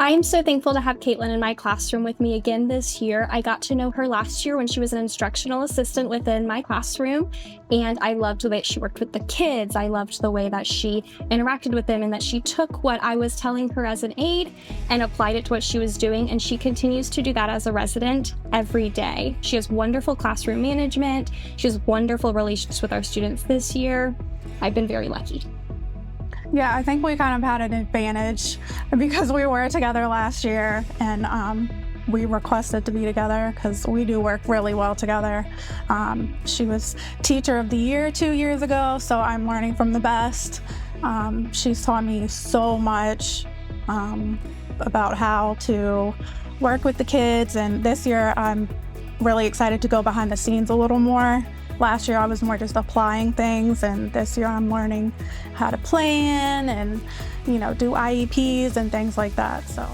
I am so thankful to have Kaitlynn in my classroom with me again this year. I got to know her last year when she was an instructional assistant within my classroom, and I loved the way she worked with the kids. I loved the way that she interacted with them and that she took what I was telling her as an aide and applied it to what she was doing, and she continues to do that as a resident every day. She has wonderful classroom management. She has wonderful relationships with our students this year. I've been very lucky. Yeah, I think we kind of had an advantage because we were together last year, and we requested to be together because we do work really well together. She was Teacher of the Year 2 years ago, so I'm learning from the best. She's taught me so much about how to work with the kids, and this year I'm really excited to go behind the scenes a little more. Last year I was more just applying things, and this year I'm learning how to plan and, do IEPs and things like that. So